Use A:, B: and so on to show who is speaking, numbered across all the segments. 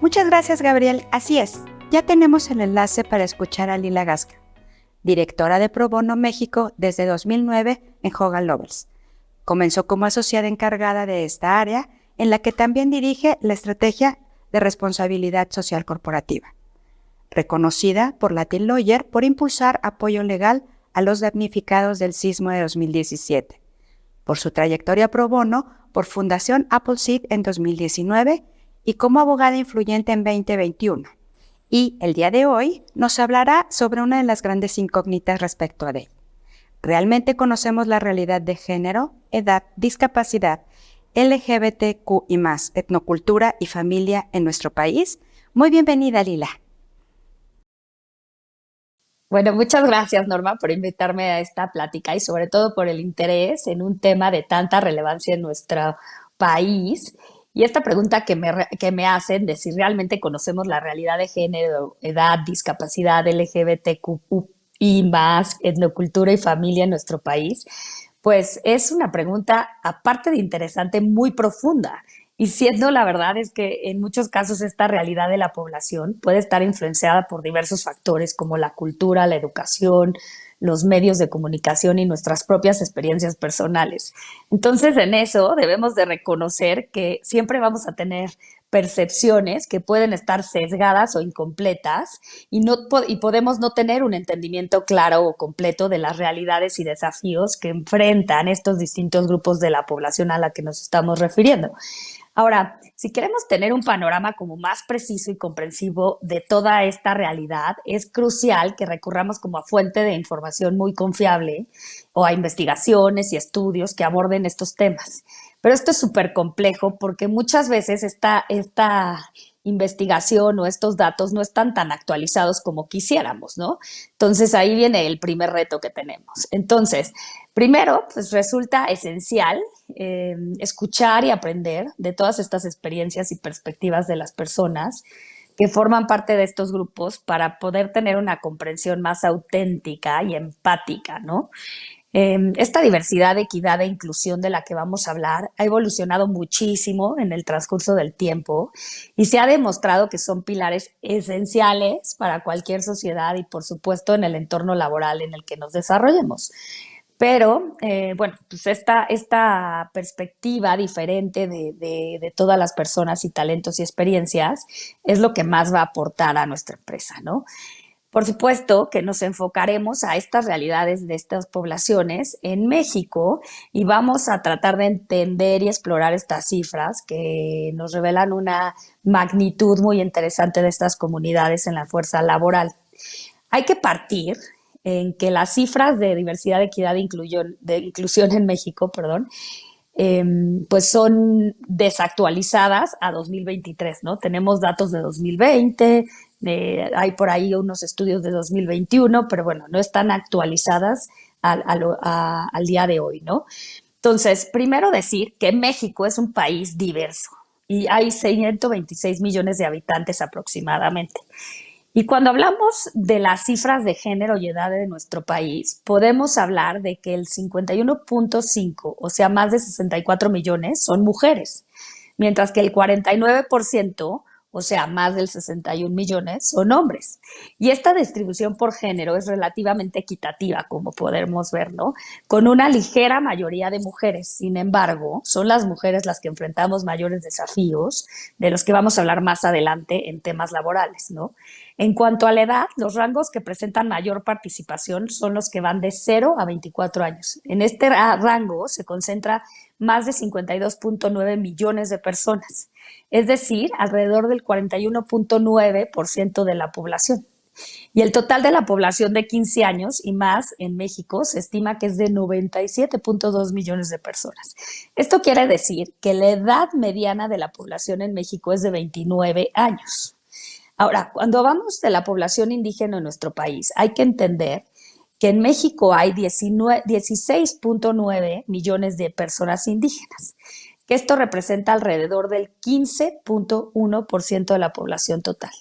A: Muchas gracias, Gabriel. Así es, ya tenemos el enlace para escuchar a Lila Gasca, directora de Pro Bono México desde 2009 en Hogan Lovells. Comenzó como asociada encargada de esta área, en la que también dirige la estrategia de responsabilidad social corporativa. Reconocida por Latin Lawyer por impulsar apoyo legal a los damnificados del sismo de 2017. Por su trayectoria pro bono por Fundación Appleseed en 2019 y como abogada influyente en 2021. Y el día de hoy nos hablará sobre una de las grandes incógnitas respecto a él. ¿Realmente conocemos la realidad de género, edad, discapacidad, LGBTQ y más, etnocultura y familia en nuestro país? Muy bienvenida, Lila.
B: Bueno, muchas gracias, Norma, por invitarme a esta plática y sobre todo por el interés en un tema de tanta relevancia en nuestro país. Y esta pregunta que me hacen de si realmente conocemos la realidad de género, edad, discapacidad, LGBTQ y más, etnocultura y familia en nuestro país, pues es una pregunta, aparte de interesante, muy profunda. Y siendo la verdad es que en muchos casos esta realidad de la población puede estar influenciada por diversos factores como la cultura, la educación, los medios de comunicación y nuestras propias experiencias personales. Entonces, en eso debemos de reconocer que siempre vamos a tener percepciones que pueden estar sesgadas o incompletas y podemos no tener un entendimiento claro o completo de las realidades y desafíos que enfrentan estos distintos grupos de la población a la que nos estamos refiriendo. Ahora, si queremos tener un panorama como más preciso y comprensivo de toda esta realidad, es crucial que recurramos como a fuente de información muy confiable o a investigaciones y estudios que aborden estos temas. Pero esto es súper complejo porque muchas veces esta investigación o estos datos no están tan actualizados como quisiéramos, ¿no? Entonces ahí viene el primer reto que tenemos. Entonces, primero, pues resulta esencial escuchar y aprender de todas estas experiencias y perspectivas de las personas que forman parte de estos grupos para poder tener una comprensión más auténtica y empática, ¿no? Esta diversidad, equidad e inclusión de la que vamos a hablar ha evolucionado muchísimo en el transcurso del tiempo y se ha demostrado que son pilares esenciales para cualquier sociedad y, por supuesto, en el entorno laboral en el que nos desarrollemos. Pero, bueno, pues esta perspectiva diferente de todas las personas y talentos y experiencias es lo que más va a aportar a nuestra empresa, ¿no? Por supuesto que nos enfocaremos a estas realidades de estas poblaciones en México y vamos a tratar de entender y explorar estas cifras que nos revelan una magnitud muy interesante de estas comunidades en la fuerza laboral. Hay que partir en que las cifras de diversidad, equidad de inclusión en México, perdón, pues son desactualizadas a 2023, ¿no? Tenemos datos de 2020, hay por ahí unos estudios de 2021, pero bueno, no están actualizadas al día de hoy, ¿no? Entonces, primero decir que México es un país diverso y hay 126 millones de habitantes aproximadamente. Y cuando hablamos de las cifras de género y edad de nuestro país, podemos hablar de que el 51.5, o sea, más de 64 millones, son mujeres, mientras que el 49%, o sea, más del 61 millones, son hombres. Y esta distribución por género es relativamente equitativa, como podemos ver, ¿no? Con una ligera mayoría de mujeres. Sin embargo, son las mujeres las que enfrentamos mayores desafíos, de los que vamos a hablar más adelante en temas laborales, ¿no? En cuanto a la edad, los rangos que presentan mayor participación son los que van de 0 a 24 años. En este rango se concentra más de 52.9 millones de personas, es decir, alrededor del 41.9% de la población. Y el total de la población de 15 años y más en México se estima que es de 97.2 millones de personas. Esto quiere decir que la edad mediana de la población en México es de 29 años. Ahora, cuando hablamos de la población indígena en nuestro país, hay que entender que en México hay 16.9 millones de personas indígenas, que esto representa alrededor del 15.1% de la población total.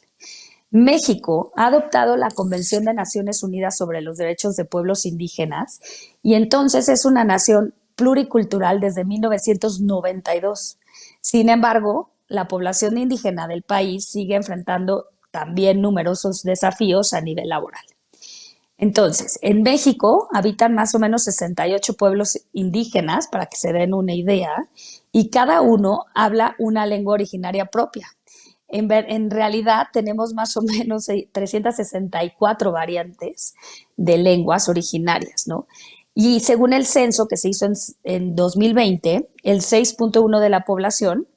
B: México ha adoptado la Convención de Naciones Unidas sobre los Derechos de Pueblos Indígenas y entonces es una nación pluricultural desde 1992. Sin embargo, la población indígena del país sigue enfrentando también numerosos desafíos a nivel laboral. Entonces, en México habitan más o menos 68 pueblos indígenas, para que se den una idea, y cada uno habla una lengua originaria propia. En realidad tenemos más o menos 364 variantes de lenguas originarias, ¿no? Y según el censo que se hizo en 2020, el 6.1 de la población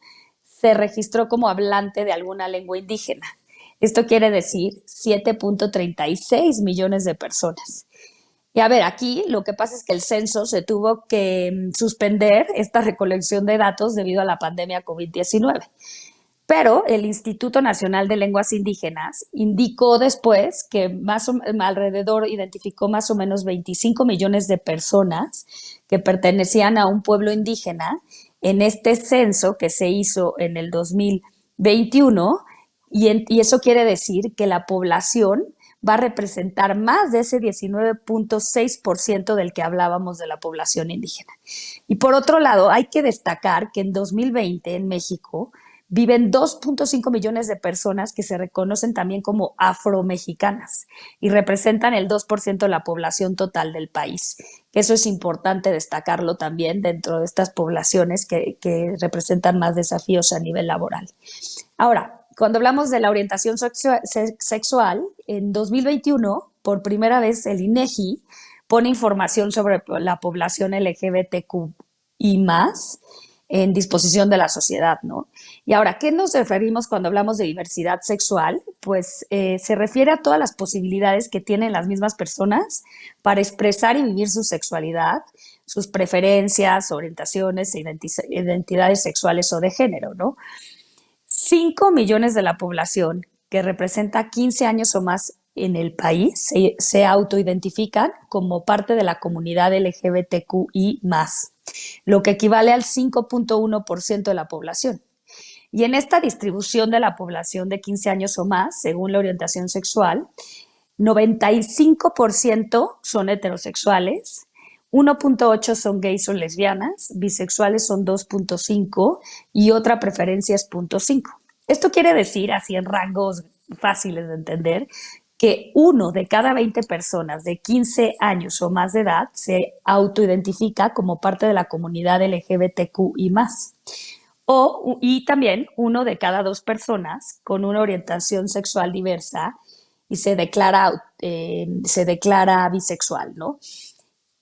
B: se registró como hablante de alguna lengua indígena. Esto quiere decir 7.36 millones de personas. Y a ver, aquí lo que pasa es que el censo se tuvo que suspender esta recolección de datos debido a la pandemia COVID-19. Pero el Instituto Nacional de Lenguas Indígenas indicó después que identificó más o menos 25 millones de personas que pertenecían a un pueblo indígena en este censo que se hizo en el 2021, y eso quiere decir que la población va a representar más de ese 19.6% del que hablábamos de la población indígena. Y por otro lado, hay que destacar que en 2020 en México viven 2.5 millones de personas que se reconocen también como afromexicanas y representan el 2% de la población total del país. Eso es importante destacarlo también dentro de estas poblaciones que representan más desafíos a nivel laboral. Ahora, cuando hablamos de la orientación sexual, en 2021, por primera vez el INEGI pone información sobre la población LGBTQ y más en disposición de la sociedad, ¿no? Y ahora, ¿qué nos referimos cuando hablamos de diversidad sexual? Pues se refiere a todas las posibilidades que tienen las mismas personas para expresar y vivir su sexualidad, sus preferencias, orientaciones, identidades sexuales o de género, ¿no? 5 millones de la población, que representa 15 años o más en el país, se autoidentifican como parte de la comunidad LGBTQI+, lo que equivale al 5.1% de la población. Y en esta distribución de la población de 15 años o más, según la orientación sexual, 95% son heterosexuales, 1.8 son gays o lesbianas, bisexuales son 2.5 y otra preferencia es 0.5. Esto quiere decir, así en rangos fáciles de entender, que 1 de cada 20 personas de 15 años o más de edad se autoidentifica como parte de la comunidad LGBTQI+. Y también 1 de cada 2 personas con una orientación sexual diversa y se declara bisexual, ¿no?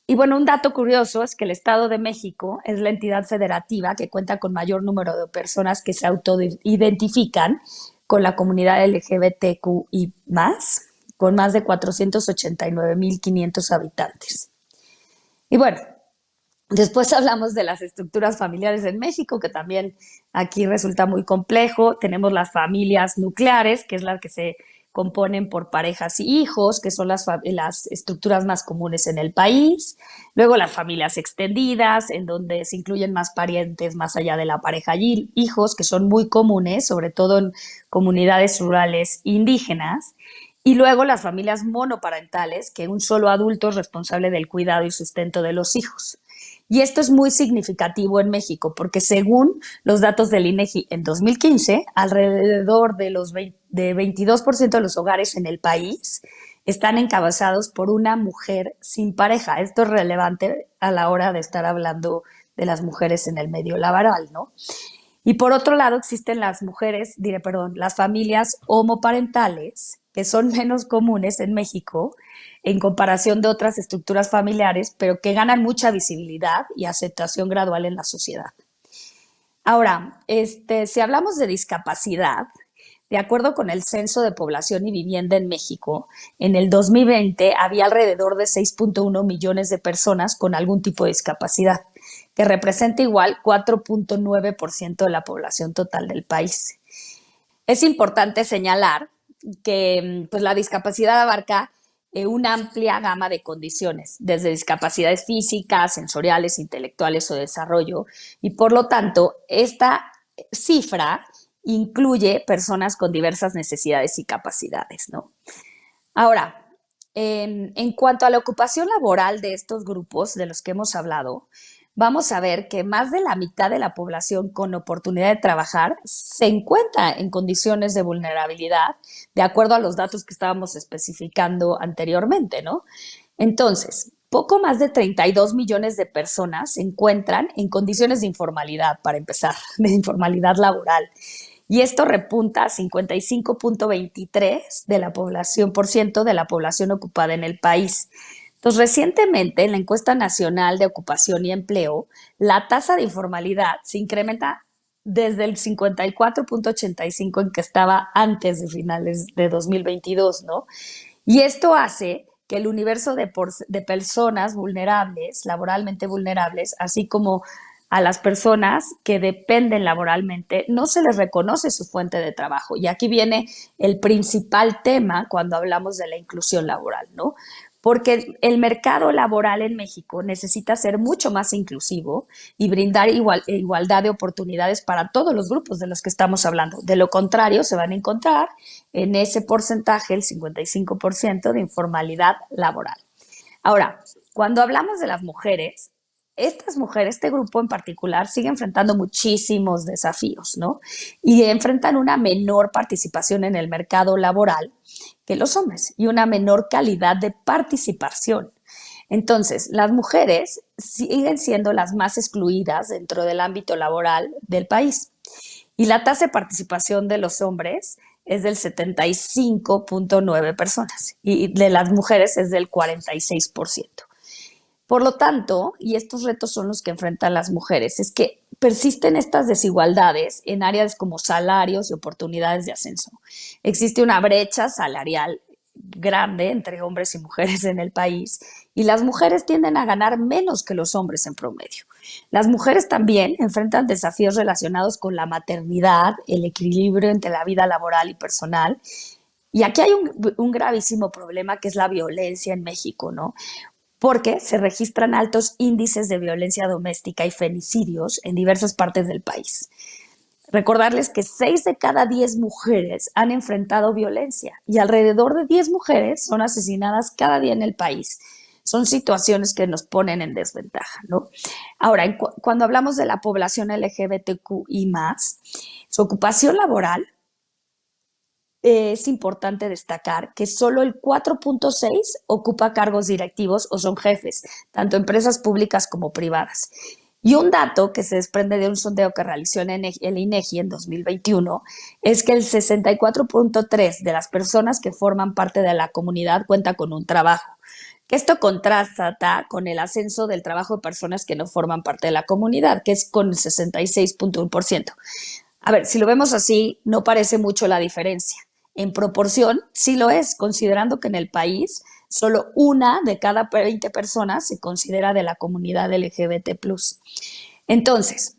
B: Y bueno, un dato curioso es que el Estado de México es la entidad federativa que cuenta con mayor número de personas que se autoidentifican con la comunidad LGBTQI+, con más de 489,500 habitantes. Y bueno, después hablamos de las estructuras familiares en México, que también aquí resulta muy complejo. Tenemos las familias nucleares, que es la que se componen por parejas y hijos, que son las estructuras más comunes en el país. Luego las familias extendidas, en donde se incluyen más parientes más allá de la pareja y hijos, que son muy comunes, sobre todo en comunidades rurales indígenas. Y luego las familias monoparentales, que un solo adulto es responsable del cuidado y sustento de los hijos. Y esto es muy significativo en México porque según los datos del INEGI en 2015, alrededor de 22% de los hogares en el país están encabezados por una mujer sin pareja. Esto es relevante a la hora de estar hablando de las mujeres en el medio laboral, ¿no? Y por otro lado existen las familias homoparentales, que son menos comunes en México en comparación de otras estructuras familiares, pero que ganan mucha visibilidad y aceptación gradual en la sociedad. Ahora, si hablamos de discapacidad, de acuerdo con el Censo de Población y Vivienda en México, en el 2020 había alrededor de 6.1 millones de personas con algún tipo de discapacidad, que representa igual 4.9% de la población total del país. Es importante señalar que pues, la discapacidad abarca una amplia gama de condiciones, desde discapacidades físicas, sensoriales, intelectuales o de desarrollo, y por lo tanto, esta cifra incluye personas con diversas necesidades y capacidades, ¿no? Ahora, en cuanto a la ocupación laboral de estos grupos de los que hemos hablado, vamos a ver que más de la mitad de la población con oportunidad de trabajar se encuentra en condiciones de vulnerabilidad, de acuerdo a los datos que estábamos especificando anteriormente, ¿no? Entonces, poco más de 32 millones de personas se encuentran en condiciones de informalidad, para empezar, de informalidad laboral. Y esto repunta a 55.23 de la población por ciento de la población ocupada en el país. Entonces, recientemente en la encuesta nacional de ocupación y empleo, la tasa de informalidad se incrementa desde el 54.85 en que estaba antes de finales de 2022, ¿no? Y esto hace que el universo de personas vulnerables, laboralmente vulnerables, así como a las personas que dependen laboralmente, no se les reconoce su fuente de trabajo. Y aquí viene el principal tema cuando hablamos de la inclusión laboral, ¿no? Porque el mercado laboral en México necesita ser mucho más inclusivo y brindar igualdad de oportunidades para todos los grupos de los que estamos hablando. De lo contrario, se van a encontrar en ese porcentaje, el 55% de informalidad laboral. Ahora, cuando hablamos de las mujeres, estas mujeres, este grupo en particular, sigue enfrentando muchísimos desafíos, ¿no? Y enfrentan una menor participación en el mercado laboral que los hombres y una menor calidad de participación. Entonces, las mujeres siguen siendo las más excluidas dentro del ámbito laboral del país. Y la tasa de participación de los hombres es del 75.9 personas y de las mujeres es del 46%. Por lo tanto, y estos retos son los que enfrentan las mujeres, es que persisten estas desigualdades en áreas como salarios y oportunidades de ascenso. Existe una brecha salarial grande entre hombres y mujeres en el país y las mujeres tienden a ganar menos que los hombres en promedio. Las mujeres también enfrentan desafíos relacionados con la maternidad, el equilibrio entre la vida laboral y personal. Y aquí hay un gravísimo problema que es la violencia en México, ¿no? Porque se registran altos índices de violencia doméstica y femicidios en diversas partes del país. Recordarles que 6 de cada 10 mujeres han enfrentado violencia y alrededor de 10 mujeres son asesinadas cada día en el país. Son situaciones que nos ponen en desventaja, ¿no? Ahora, cuando hablamos de la población LGBTQI+, su ocupación laboral es importante destacar que solo el 4.6 ocupa cargos directivos o son jefes, tanto empresas públicas como privadas. Y un dato que se desprende de un sondeo que realizó el INEGI en 2021 es que el 64.3 de las personas que forman parte de la comunidad cuenta con un trabajo. Que esto contrasta con el ascenso del trabajo de personas que no forman parte de la comunidad, que es con el 66.1%. A ver, si lo vemos así, no parece mucho la diferencia. En proporción, sí lo es, considerando que en el país solo una de cada 20 personas se considera de la comunidad LGBT+. Entonces,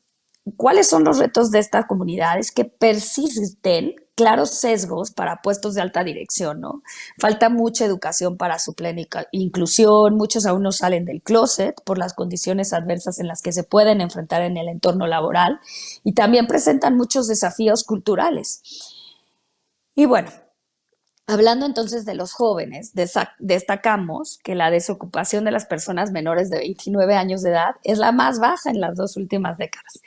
B: ¿cuáles son los retos de esta comunidad? Es que persisten claros sesgos para puestos de alta dirección, ¿no? Falta mucha educación para su plena inclusión, muchos aún no salen del closet por las condiciones adversas en las que se pueden enfrentar en el entorno laboral y también presentan muchos desafíos culturales. Y bueno, hablando entonces de los jóvenes, destacamos que la desocupación de las personas menores de 29 años de edad es la más baja en las 2 últimas décadas.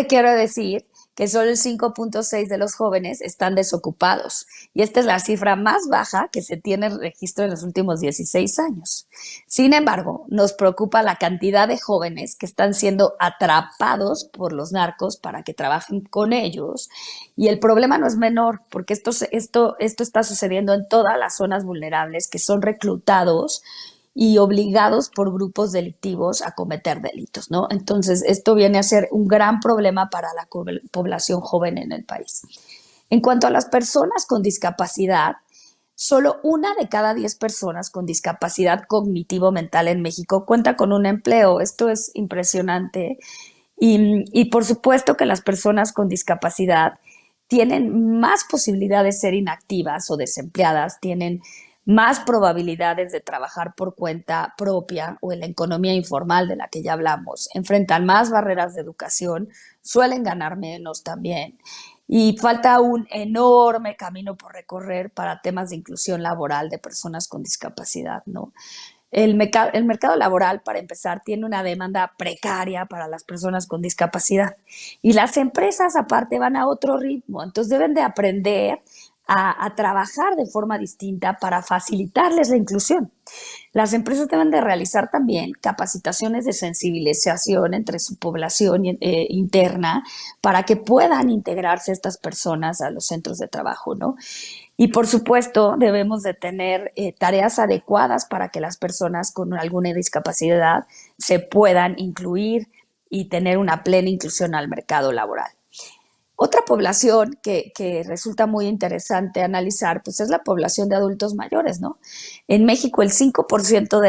B: Quiere decir que solo el 5.6 de los jóvenes están desocupados. Y esta es la cifra más baja que se tiene registro en los últimos 16 años. Sin embargo, nos preocupa la cantidad de jóvenes que están siendo atrapados por los narcos para que trabajen con ellos. Y el problema no es menor, porque esto está sucediendo en todas las zonas vulnerables que son reclutados y obligados por grupos delictivos a cometer delitos, ¿no? Entonces, esto viene a ser un gran problema para la población joven en el país. En cuanto a las personas con discapacidad, solo una de cada 10 personas con discapacidad cognitivo-mental en México cuenta con un empleo. Esto es impresionante. Y por supuesto que las personas con discapacidad tienen más posibilidades de ser inactivas o desempleadas, tienen más probabilidades de trabajar por cuenta propia o en la economía informal de la que ya hablamos, enfrentan más barreras de educación, suelen ganar menos también. Y falta un enorme camino por recorrer para temas de inclusión laboral de personas con discapacidad, ¿no? El mercado laboral, para empezar, tiene una demanda precaria para las personas con discapacidad. Y las empresas, aparte, van a otro ritmo. Entonces, deben de aprender a trabajar de forma distinta para facilitarles la inclusión. Las empresas deben de realizar también capacitaciones de sensibilización entre su población interna para que puedan integrarse estas personas a los centros de trabajo, ¿no? Y por supuesto, debemos de tener tareas adecuadas para que las personas con alguna discapacidad se puedan incluir y tener una plena inclusión al mercado laboral. Otra población que resulta muy interesante analizar, pues es la población de adultos mayores, ¿no? En México, el 5%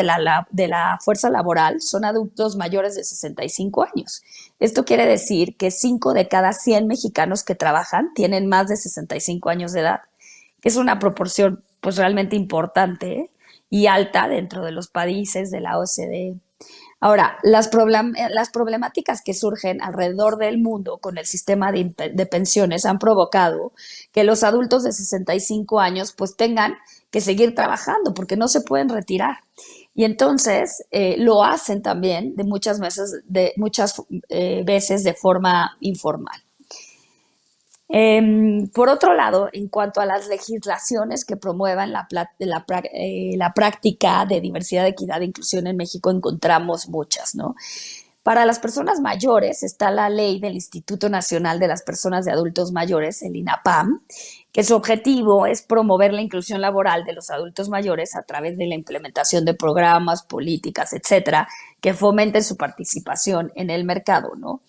B: de la fuerza laboral son adultos mayores de 65 años. Esto quiere decir que 5 de cada 100 mexicanos que trabajan tienen más de 65 años de edad, que es una proporción pues realmente importante, ¿eh? Y alta dentro de los países de la OCDE. Ahora, las problemáticas que surgen alrededor del mundo con el sistema de pensiones han provocado que los adultos de 65 años pues tengan que seguir trabajando porque no se pueden retirar. Y entonces lo hacen también muchas veces de forma informal. Por otro lado, en cuanto a las legislaciones que promuevan la práctica de diversidad, equidad e inclusión en México, encontramos muchas, ¿no? Para las personas mayores está la ley del Instituto Nacional de las Personas de Adultos Mayores, el INAPAM, que su objetivo es promover la inclusión laboral de los adultos mayores a través de la implementación de programas, políticas, etcétera, que fomenten su participación en el mercado, ¿no?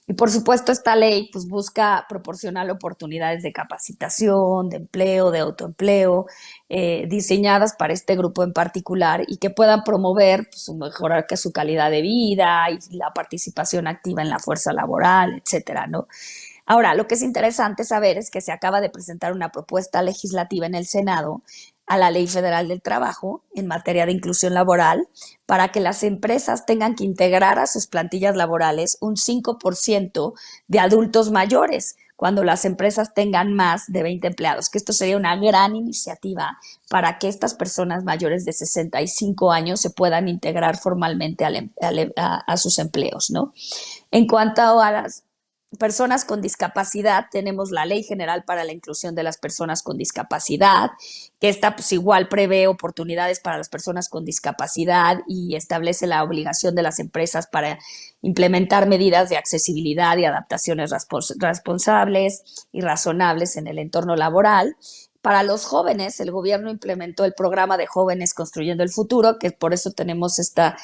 B: Y por supuesto esta ley pues busca proporcionar oportunidades de capacitación, de empleo, de autoempleo, diseñadas para este grupo en particular y que puedan promover pues, mejorar su calidad de vida y la participación activa en la fuerza laboral, etcétera, ¿no? Ahora, lo que es interesante saber es que se acaba de presentar una propuesta legislativa en el Senado a la Ley Federal del Trabajo en materia de inclusión laboral para que las empresas tengan que integrar a sus plantillas laborales un 5% de adultos mayores cuando las empresas tengan más de 20 empleados, que esto sería una gran iniciativa para que estas personas mayores de 65 años se puedan integrar formalmente a sus empleos, ¿no? En cuanto a las personas con discapacidad, tenemos la Ley General para la Inclusión de las Personas con Discapacidad, que esta pues igual prevé oportunidades para las personas con discapacidad y establece la obligación de las empresas para implementar medidas de accesibilidad y adaptaciones responsables y razonables en el entorno laboral. Para los jóvenes, el gobierno implementó el programa de Jóvenes Construyendo el Futuro, que por eso tenemos esta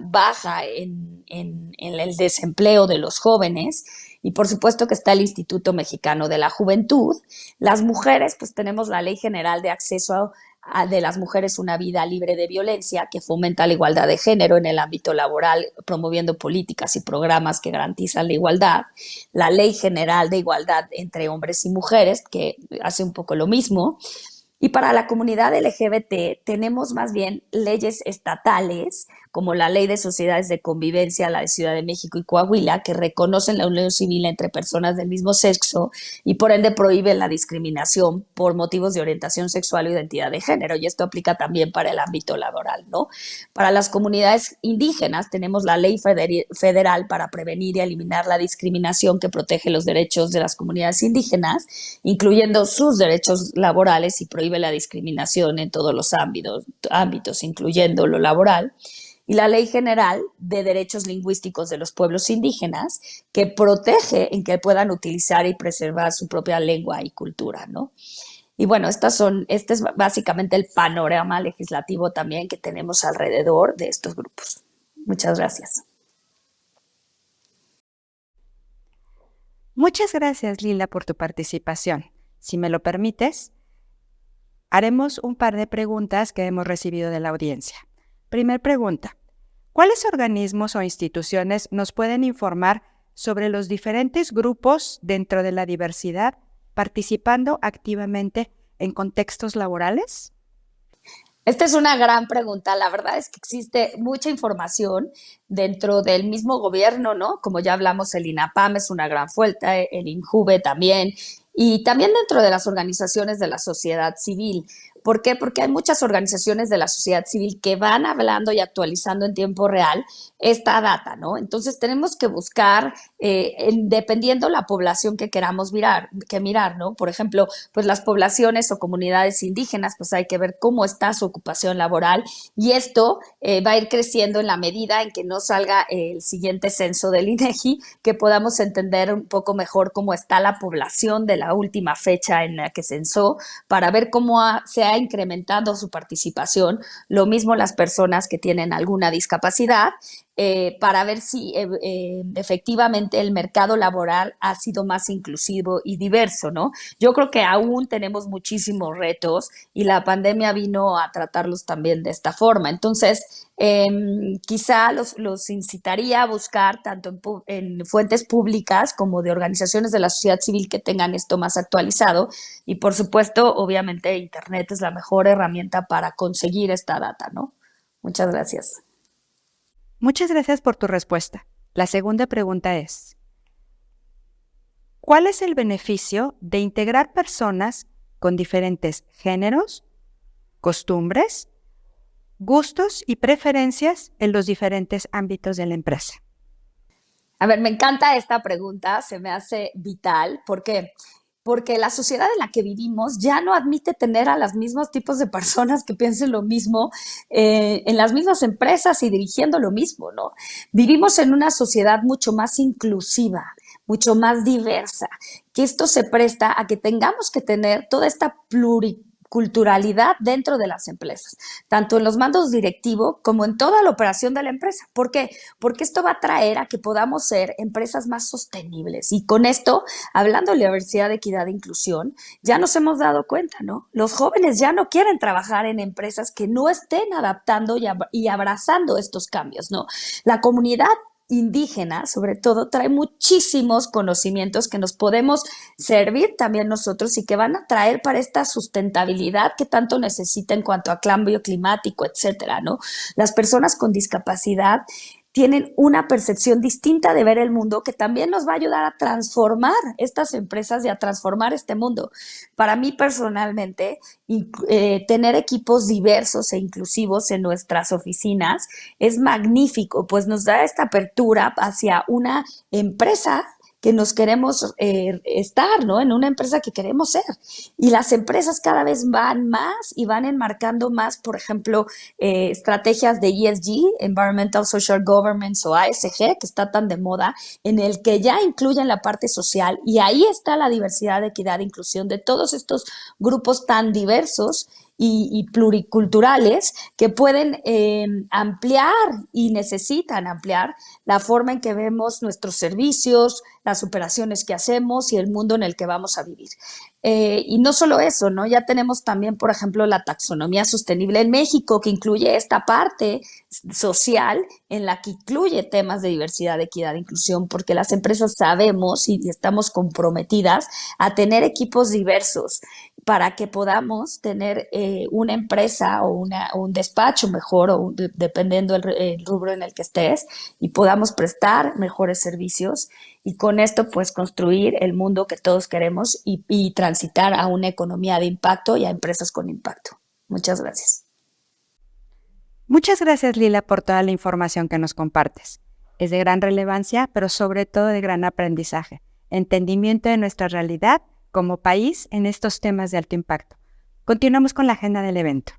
B: baja en el desempleo de los jóvenes. Y por supuesto que está el Instituto Mexicano de la Juventud. Las mujeres, pues tenemos la Ley General de Acceso de las Mujeres una Vida Libre de Violencia, que fomenta la igualdad de género en el ámbito laboral, promoviendo políticas y programas que garantizan la igualdad. La Ley General de Igualdad entre Hombres y Mujeres, que hace un poco lo mismo. Y para la comunidad LGBT tenemos más bien leyes estatales, como la Ley de Sociedades de Convivencia, la de Ciudad de México y Coahuila, que reconocen la unión civil entre personas del mismo sexo y por ende prohíben la discriminación por motivos de orientación sexual o identidad de género. Y esto aplica también para el ámbito laboral, ¿no? Para las comunidades indígenas tenemos la Ley Federal para prevenir y eliminar la discriminación que protege los derechos de las comunidades indígenas, incluyendo sus derechos laborales y prohíbe la discriminación en todos los ámbitos, incluyendo lo laboral. Y la Ley General de Derechos Lingüísticos de los Pueblos Indígenas, que protege en que puedan utilizar y preservar su propia lengua y cultura, ¿no? Y bueno, este es básicamente el panorama legislativo también que tenemos alrededor de estos grupos. Muchas gracias.
A: Muchas gracias, Lila, por tu participación. Si me lo permites, haremos un par de preguntas que hemos recibido de la audiencia. Primer pregunta. ¿Cuáles organismos o instituciones nos pueden informar sobre los diferentes grupos dentro de la diversidad participando activamente en contextos laborales?
B: Esta es una gran pregunta. La verdad es que existe mucha información dentro del mismo gobierno, ¿no? Como ya hablamos, el INAPAM es una gran fuente, el INJUVE también, y también dentro de las organizaciones de la sociedad civil. ¿Por qué? Porque hay muchas organizaciones de la sociedad civil que van hablando y actualizando en tiempo real esta data, ¿no? Entonces tenemos que buscar, dependiendo la población que queramos mirar, ¿no? Por ejemplo, pues las poblaciones o comunidades indígenas, pues hay que ver cómo está su ocupación laboral y esto va a ir creciendo en la medida en que no salga el siguiente censo del INEGI, que podamos entender un poco mejor cómo está la población de la última fecha en la que censó, para ver cómo se ha incrementado su participación, lo mismo las personas que tienen alguna discapacidad, para ver si efectivamente el mercado laboral ha sido más inclusivo y diverso, ¿no? Yo creo que aún tenemos muchísimos retos y la pandemia vino a tratarlos también de esta forma. Entonces, quizá los incitaría a buscar tanto en fuentes públicas como de organizaciones de la sociedad civil que tengan esto más actualizado y, por supuesto, obviamente, Internet es la mejor herramienta para conseguir esta data, ¿no? Muchas gracias.
A: Muchas gracias por tu respuesta. La segunda pregunta es, ¿cuál es el beneficio de integrar personas con diferentes géneros, costumbres, gustos y preferencias en los diferentes ámbitos de la empresa?
B: A ver, me encanta esta pregunta, se me hace vital. ¿Por qué? Porque la sociedad en la que vivimos ya no admite tener a los mismos tipos de personas que piensen lo mismo en las mismas empresas y dirigiendo lo mismo, ¿no? Vivimos en una sociedad mucho más inclusiva, mucho más diversa, que esto se presta a que tengamos que tener toda esta pluriculturalidad dentro de las empresas, tanto en los mandos directivos como en toda la operación de la empresa. ¿Por qué? Porque esto va a traer a que podamos ser empresas más sostenibles. Y con esto, hablando de diversidad, equidad e inclusión, ya nos hemos dado cuenta, ¿no? Los jóvenes ya no quieren trabajar en empresas que no estén adaptando y abrazando estos cambios, ¿no? La comunidad indígena, sobre todo, trae muchísimos conocimientos que nos podemos servir también nosotros y que van a traer para esta sustentabilidad que tanto necesita en cuanto a cambio climático, etcétera, ¿no? Las personas con discapacidad tienen una percepción distinta de ver el mundo que también nos va a ayudar a transformar estas empresas y a transformar este mundo. Para mí personalmente, tener equipos diversos e inclusivos en nuestras oficinas es magnífico, pues nos da esta apertura hacia una empresa que nos queremos estar, ¿no? En una empresa que queremos ser. Y las empresas cada vez van más y van enmarcando más, por ejemplo, estrategias de ESG, Environmental Social Governance o ASG, que está tan de moda, en el que ya incluyen la parte social y ahí está la diversidad, equidad e inclusión de todos estos grupos tan diversos y pluriculturales que pueden ampliar y necesitan ampliar la forma en que vemos nuestros servicios, las operaciones que hacemos y el mundo en el que vamos a vivir. Y no solo eso, ¿no? Ya tenemos también, por ejemplo, la taxonomía sostenible en México, que incluye esta parte social en la que incluye temas de diversidad, equidad e inclusión, porque las empresas sabemos y estamos comprometidas a tener equipos diversos para que podamos tener una empresa o un despacho mejor, o dependiendo el rubro en el que estés, y podamos prestar mejores servicios y con esto pues construir el mundo que todos queremos y transitar a una economía de impacto y a empresas con impacto. Muchas gracias.
A: Muchas gracias, Lila, por toda la información que nos compartes. Es de gran relevancia, pero sobre todo de gran aprendizaje, entendimiento de nuestra realidad como país en estos temas de alto impacto. Continuamos con la agenda del evento.